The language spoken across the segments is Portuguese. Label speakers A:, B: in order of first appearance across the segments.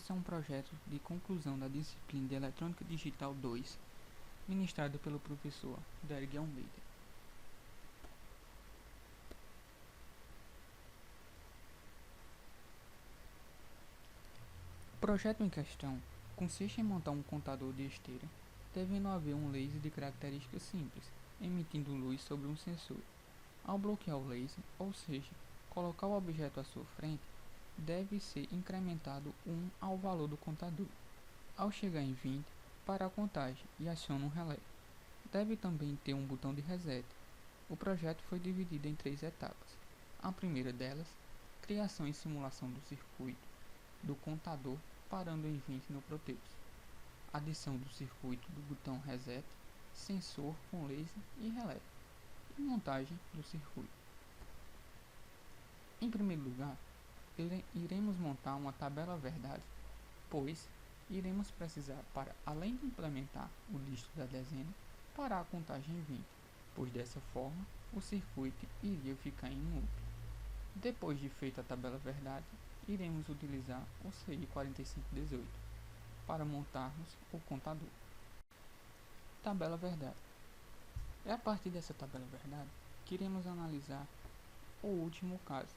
A: Este é um projeto de conclusão da disciplina de Eletrônica Digital 2, ministrado pelo professor Derg Almeida. O projeto em questão consiste em montar um contador de esteira, devendo haver um laser de características simples, emitindo luz sobre um sensor. Ao bloquear o laser, ou seja, colocar o objeto à sua frente, deve ser incrementado 1 ao valor do contador. Ao chegar em 20, para a contagem e aciona um relé. Deve também ter um botão de reset. O projeto foi dividido em 3 etapas. A primeira delas, criação e simulação do circuito do contador parando em 20 no Proteus. Adição do circuito do botão reset, sensor com laser e relé. E montagem do circuito. Em primeiro lugar, iremos montar uma tabela verdade, pois iremos precisar para, além de implementar o dígito da dezena, parar a contagem em 20, pois dessa forma o circuito iria ficar em loop. Depois de feita a tabela verdade, iremos utilizar o CI 4518 para montarmos o contador. Tabela verdade. É a partir dessa tabela verdade que iremos analisar o último caso,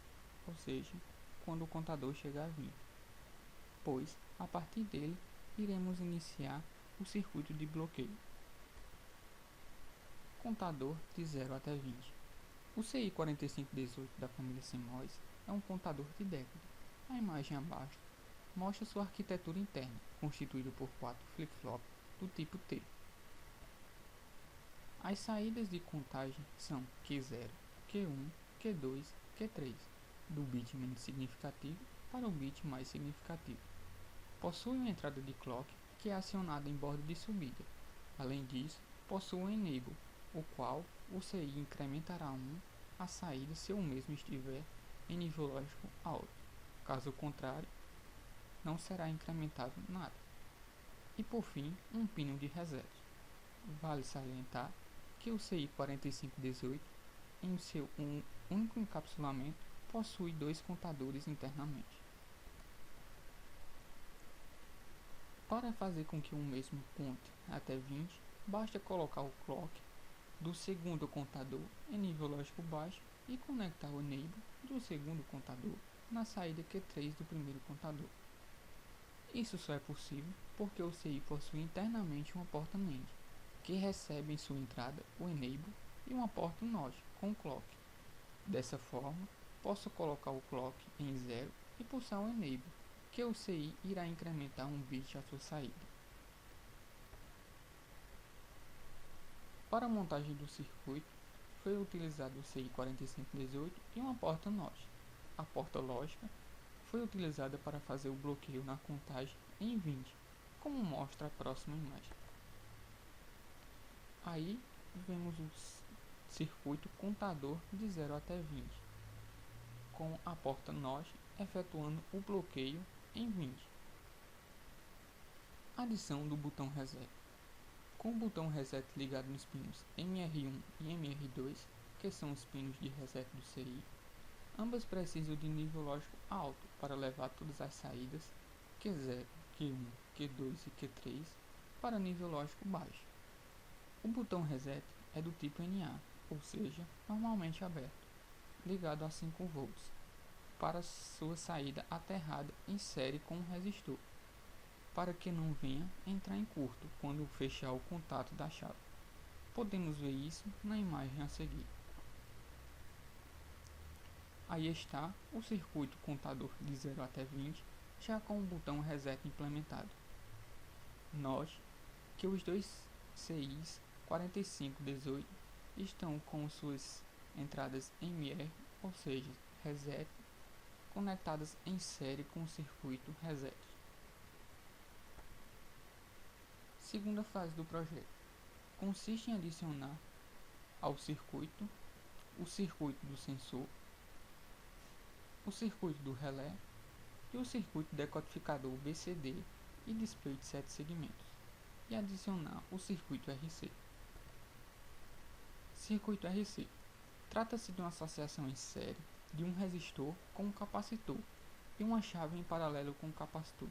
A: ou seja, quando o contador chegar a 20, pois a partir dele iremos iniciar o circuito de bloqueio. Contador de 0 até 20. O CI 4518 da família CMOS é um contador de década. A imagem abaixo mostra sua arquitetura interna, constituída por 4 flip-flops do tipo T. As saídas de contagem são Q0, Q1, Q2, Q3, do bit menos significativo para o bit mais significativo. Possui uma entrada de clock que é acionada em borda de subida. Além disso, possui um enable, o qual o CI incrementará 1 a saída se o mesmo estiver em nível lógico alto. Caso contrário, não será incrementado nada. E por fim, um pino de reset. Vale salientar que o CI 4518, em seu único encapsulamento, possui 2 contadores internamente. Para fazer com que o mesmo conte até 20, basta colocar o clock do segundo contador em nível lógico baixo e conectar o enable do segundo contador na saída Q3 do primeiro contador. Isso só é possível porque o CI possui internamente uma porta NAND, que recebe em sua entrada o enable e uma porta NOT com clock. Dessa forma, posso colocar o clock em 0 e pulsar o enable, que o CI irá incrementar um bit à sua saída. Para a montagem do circuito, foi utilizado o CI 4518 e uma porta NOT. A porta lógica foi utilizada para fazer o bloqueio na contagem em 20, como mostra a próxima imagem. Aí vemos o circuito contador de 0 até 20, com a porta NOT efetuando o bloqueio em 20. Adição do botão reset. Com o botão reset ligado nos pinos MR1 e MR2, que são os pinos de reset do CI, ambas precisam de nível lógico alto para levar todas as saídas Q0, Q1, Q2 e Q3 para nível lógico baixo. O botão reset é do tipo NA, ou seja, normalmente aberto, ligado a 5 volts, para sua saída aterrada em série com um resistor, para que não venha entrar em curto quando fechar o contato da chave. Podemos ver isso na imagem a seguir. Aí está o circuito contador de 0 até 20, já com o botão reset implementado. Note que os dois CIs 4518 estão com suas entradas MR, ou seja, reset, conectadas em série com o circuito reset. Segunda fase do projeto consiste em adicionar ao circuito o circuito do sensor, o circuito do relé e o circuito decodificador BCD e display de 7 segmentos, e adicionar o circuito RC. Circuito RC trata-se de uma associação em série de um resistor com um capacitor e uma chave em paralelo com o capacitor.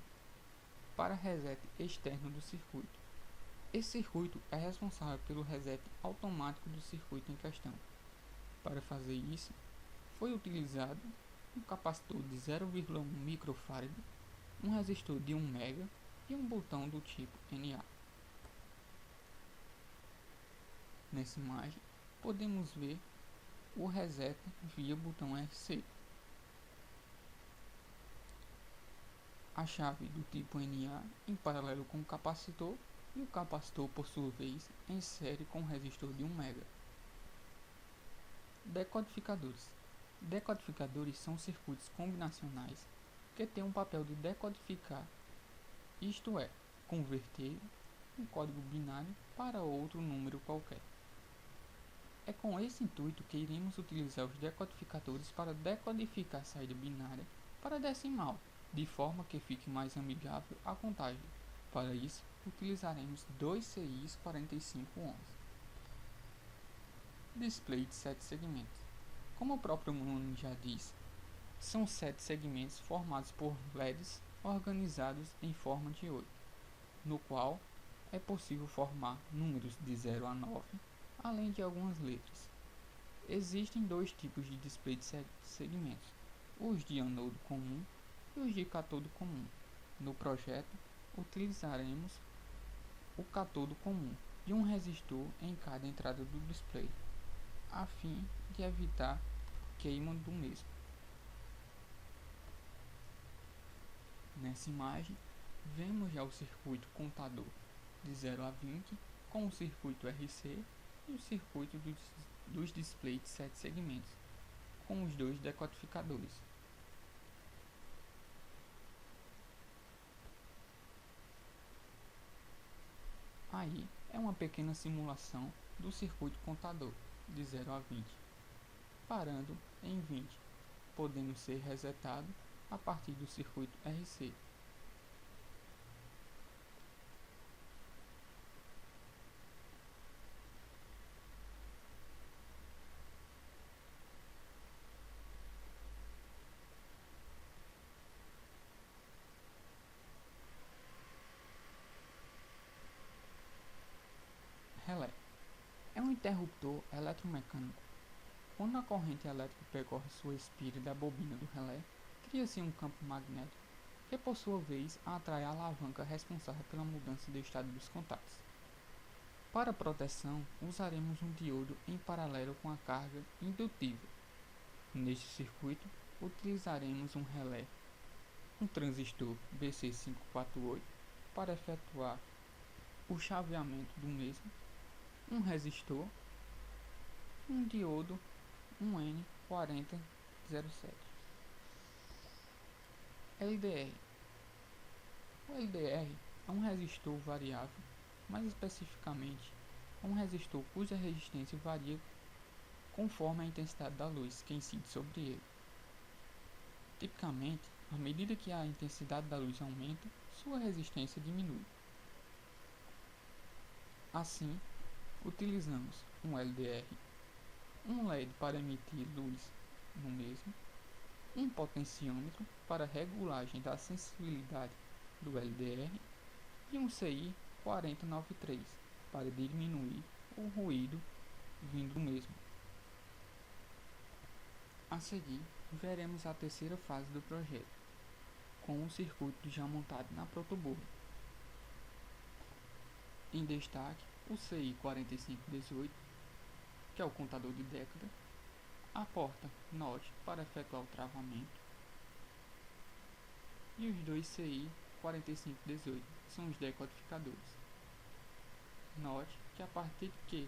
A: para reset externo do circuito. Esse circuito é responsável pelo reset automático do circuito em questão. Para fazer isso, foi utilizado um capacitor de 0,1 microfarad, um resistor de 1 mega e um botão do tipo NA. Nessa imagem, podemos ver o reset via botão RC. A chave do tipo NA em paralelo com o capacitor e o capacitor, por sua vez, em série com o resistor de 1 mega. Decodificadores. Decodificadores são circuitos combinacionais que têm um papel de decodificar, isto é, converter um código binário para outro número qualquer. É com esse intuito que iremos utilizar os decodificadores para decodificar a saída binária para decimal, de forma que fique mais amigável à contagem. Para isso, utilizaremos dois CIs 4511. Display de 7 segmentos. Como o próprio nome já diz, são 7 segmentos formados por LEDs organizados em forma de 8, no qual é possível formar números de 0 a 9, além de algumas letras. Existem dois tipos de display de 7 segmentos, os de anodo comum e os de catodo comum. No projeto, utilizaremos o catodo comum e um resistor em cada entrada do display, a fim de evitar queima do mesmo. Nessa imagem, vemos já o circuito contador de 0 a 20 com o circuito RC e o circuito dos displays de 7 segmentos, com os dois decodificadores. Aí é uma pequena simulação do circuito contador de 0 a 20, parando em 20, podendo ser resetado a partir do circuito RC. Relé é um interruptor eletromecânico. Quando a corrente elétrica percorre sua espira da bobina do relé, cria-se um campo magnético que, por sua vez, atrai a alavanca responsável pela mudança de estado dos contatos. Para proteção, usaremos um diodo em paralelo com a carga indutiva. Neste circuito, utilizaremos um relé, um transistor BC548 para efetuar o chaveamento do mesmo, um resistor, um diodo, um N4007. LDR. O LDR é um resistor variável, mais especificamente, é um resistor cuja resistência varia conforme a intensidade da luz que incide sobre ele. Tipicamente, à medida que a intensidade da luz aumenta, sua resistência diminui. Assim, utilizamos um LDR, um LED para emitir luz no mesmo, um potenciômetro para regulagem da sensibilidade do LDR e um CI 4093 para diminuir o ruído vindo do mesmo. A seguir, veremos a terceira fase do projeto, com o circuito já montado na protoboard. Em destaque, o CI 4518, que é o contador de década, a porta NOT para efetuar o travamento e os dois CI 4518 são os decodificadores. Note que a partir que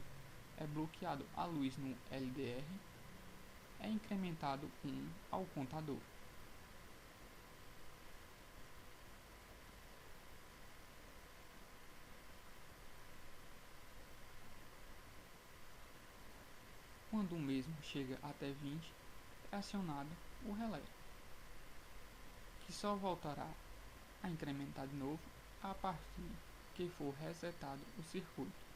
A: é bloqueado a luz no LDR, é incrementado 1 ao contador. Quando o mesmo chega até 20, é acionado o relé, que só voltará a incrementar de novo a partir que for resetado o circuito.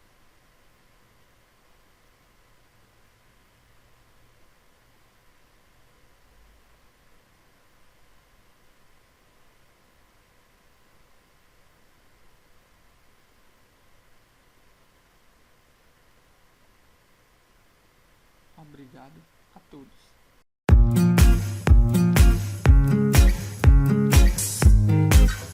A: Obrigado a todos.